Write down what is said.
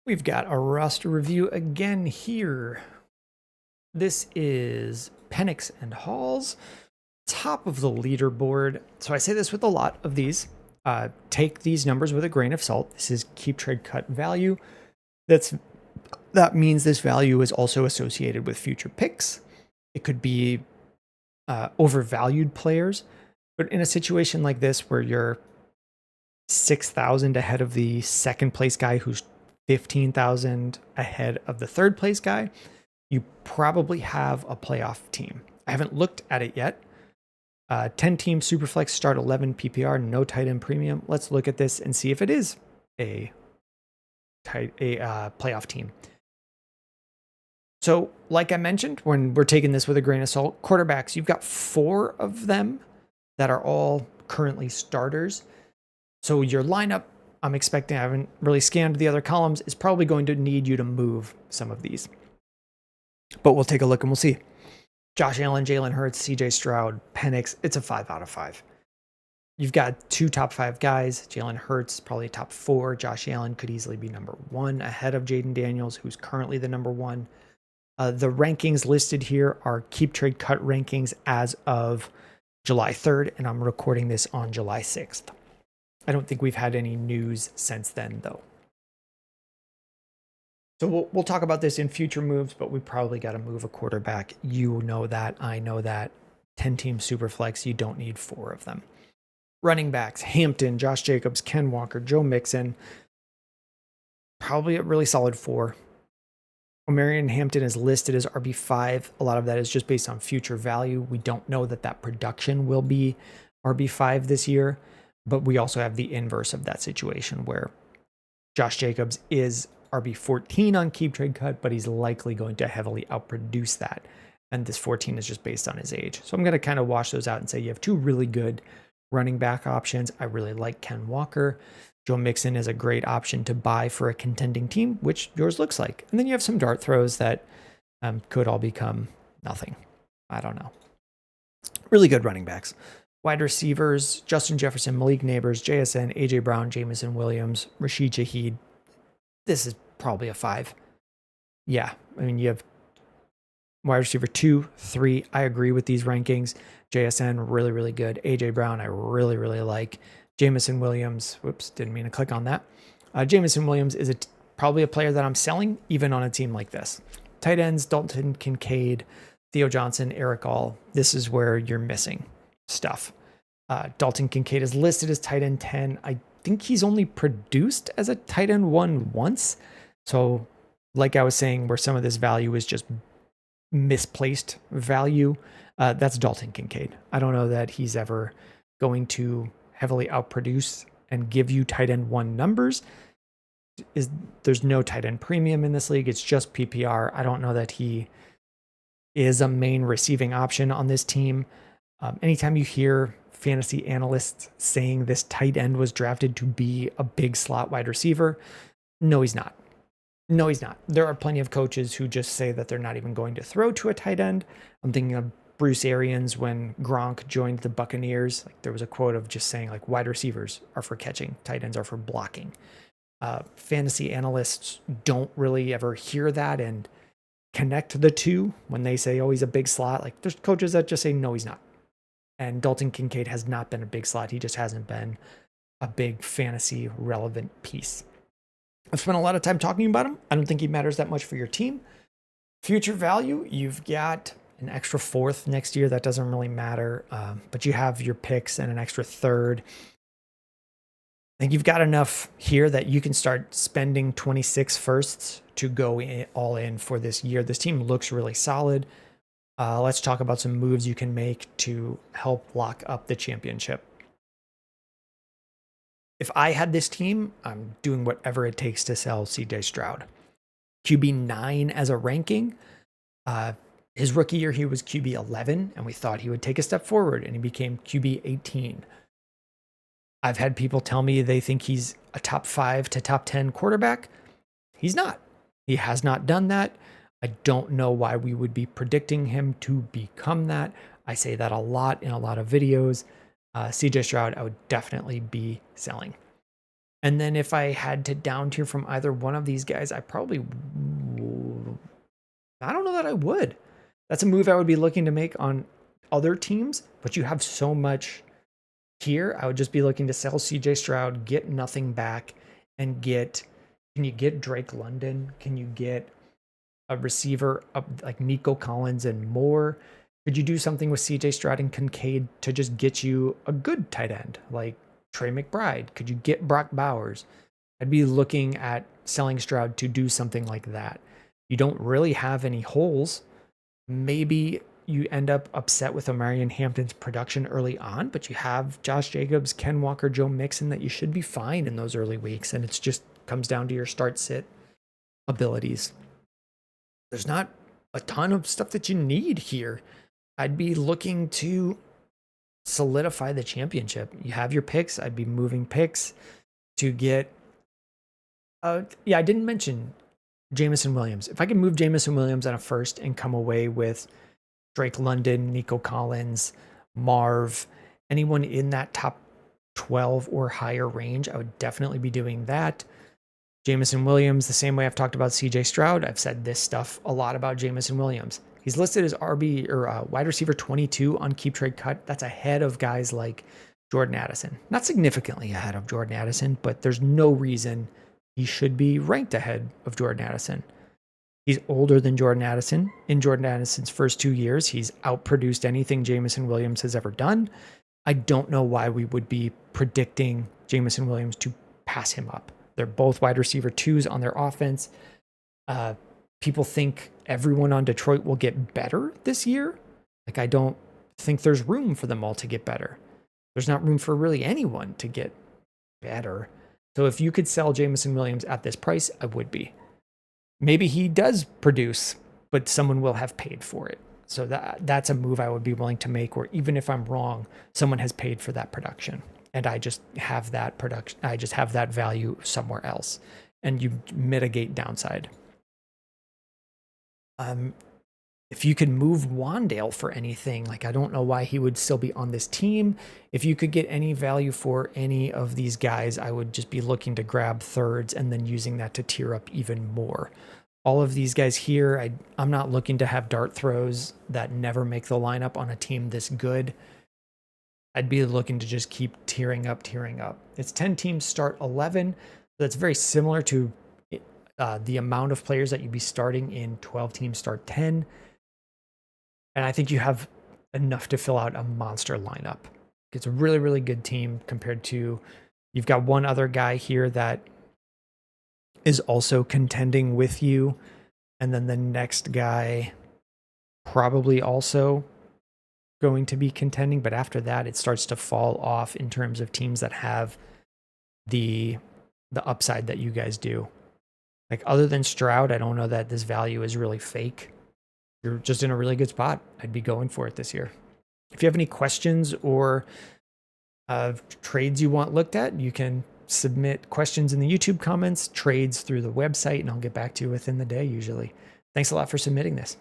We've got a roster review again here. This is Penix and Hall's top of the leaderboard. So I say this with a lot of these. Take these numbers with a grain of salt. This is keep trade cut value. That means this value is also associated with future picks. It could be overvalued players, but in a situation like this where you're 6,000 ahead of the second place guy who's 15,000 ahead of the third place guy, you probably have a playoff team. I haven't looked at it yet. 10 team Superflex, start 11 PPR, no tight end premium. Let's look at this and see if it is a playoff team. So, like I mentioned, when we're taking this with a grain of salt, quarterbacks, you've got 4 of them that are all currently starters. So your lineup, I'm expecting, I haven't really scanned the other columns, is probably going to need you to move some of these. But we'll take a look and we'll see. Josh Allen, Jalen Hurts, CJ Stroud, Penix, it's a 5 out of 5. You've got 2 top 5 guys. Jalen Hurts, probably top 4. Josh Allen could easily be number 1 ahead of Jaden Daniels, who's currently the number 1. The rankings listed here are keep trade cut rankings as of July 3rd, and I'm recording this on July 6th. I don't think we've had any news since then, though. So we'll talk about this in future moves, but we probably got to move a quarterback. You know that. I know that. 10-team Superflex, you don't need 4 of them. Running backs, Hampton, Josh Jacobs, Ken Walker, Joe Mixon. Probably a really solid 4. Omarion Hampton is listed as RB5. A lot of that is just based on future value. We don't know that production will be RB5 this year. But we also have the inverse of that situation where Josh Jacobs is RB14 on keep trade cut, but he's likely going to heavily outproduce that. And this 14 is just based on his age. So I'm going to kind of wash those out and say you have 2 really good running back options. I really like Ken Walker. Joe Mixon is a great option to buy for a contending team, which yours looks like. And then you have some dart throws that could all become nothing. I don't know. Really good running backs. Wide receivers, Justin Jefferson, Malik Neighbors, JSN, A.J. Brown, Jamison Williams, Rashid Shaheed. This is probably a 5. Yeah, I mean, you have wide receiver 2, 3. I agree with these rankings. JSN, really, really good. A.J. Brown, I really, really like. Jamison Williams, whoops, didn't mean to click on that. Jamison Williams is probably a player that I'm selling, even on a team like this. Tight ends, Dalton Kincaid, Theo Johnson, Eric All. This is where you're missing stuff. Dalton Kincaid is listed as tight end 10. I think he's only produced as a tight end 1 once. So like I was saying, where some of this value is just misplaced value, that's Dalton Kincaid. I don't know that he's ever going to heavily outproduce and give you tight end 1 numbers. There's no tight end premium in this league. It's just PPR. I don't know that he is a main receiving option on this team. Anytime you hear fantasy analysts saying this tight end was drafted to be a big slot wide receiver, no, he's not. No, he's not. There are plenty of coaches who just say that they're not even going to throw to a tight end. I'm thinking of Bruce Arians when Gronk joined the Buccaneers. Like, there was a quote of just saying, like, wide receivers are for catching, tight ends are for blocking. Fantasy analysts don't really ever hear that and connect the two when they say, oh, he's a big slot. Like, there's coaches that just say, no, he's not. And Dalton Kincaid has not been a big slot. He just hasn't been a big fantasy relevant piece. I've spent a lot of time talking about him. I don't think he matters that much for your team. Future value, you've got an extra 4th next year. That doesn't really matter. But you have your picks and an extra 3rd. I think you've got enough here that you can start spending 26 firsts to go all in for this year. This team looks really solid. Let's talk about some moves you can make to help lock up the championship. If I had this team, I'm doing whatever it takes to sell CJ Stroud. QB 9 as a ranking. His rookie year, he was QB 11, and we thought he would take a step forward, and he became QB 18. I've had people tell me they think he's a top 5 to top 10 quarterback. He's not. He has not done that. I don't know why we would be predicting him to become that. I say that a lot in a lot of videos. CJ Stroud, I would definitely be selling. And then if I had to down tier from either one of these guys, I don't know that I would. That's a move I would be looking to make on other teams, but you have so much here. I would just be looking to sell CJ Stroud, get nothing back, and can you get Drake London? Can you get a receiver up like Nico Collins and more? Could you do something with CJ Stroud and Kincaid to just get you a good tight end like Trey McBride? Could you get Brock Bowers? I'd be looking at selling Stroud to do something like that. You don't really have any holes. Maybe you end up upset with Omarion Hampton's production early on, but you have Josh Jacobs, Ken Walker, Joe Mixon that you should be fine in those early weeks. And it's just comes down to your start sit abilities. There's not a ton of stuff that you need here. I'd be looking to solidify the championship. You have your picks. I'd be moving picks to get. I didn't mention Jameson Williams. If I could move Jameson Williams on a first and come away with Drake London, Nico Collins, Marv, anyone in that top 12 or higher range, I would definitely be doing that. Jameson Williams, the same way I've talked about CJ Stroud, I've said this stuff a lot about Jameson Williams. He's listed as RB or wide receiver 22 on Keep Trade Cut. That's ahead of guys like Jordan Addison. Not significantly ahead of Jordan Addison, but there's no reason he should be ranked ahead of Jordan Addison. He's older than Jordan Addison. In Jordan Addison's first 2 years, he's outproduced anything Jameson Williams has ever done. I don't know why we would be predicting Jameson Williams to pass him up. They're both wide receiver 2s on their offense. People think everyone on Detroit will get better this year. Like, I don't think there's room for them all to get better. There's not room for really anyone to get better. So if you could sell Jameson Williams at this price, I would be. Maybe he does produce, but someone will have paid for it. So that's a move I would be willing to make, or even if I'm wrong, someone has paid for that production. And I just have that production. I just have that value somewhere else, and you mitigate downside. If you could move Wandale for anything, like I don't know why he would still be on this team. If you could get any value for any of these guys, I would just be looking to grab thirds and then using that to tier up even more. All of these guys here, I'm not looking to have dart throws that never make the lineup on a team this good. I'd be looking to just keep tiering up. It's 10 teams start 11. So that's very similar to the amount of players that you'd be starting in 12 teams start 10. And I think you have enough to fill out a monster lineup. It's a really, really good team compared to, you've got one other guy here that is also contending with you. And then the next guy probably also going to be contending, but after that it starts to fall off in terms of teams that have the upside that you guys do. Like, other than Stroud, I don't know that this value is really fake. You're just in a really good spot. I'd be going for it this year. If you have any questions or trades you want looked at, you can submit questions in the YouTube comments, trades through the website, and I'll get back to you within the day usually. Thanks a lot for submitting this.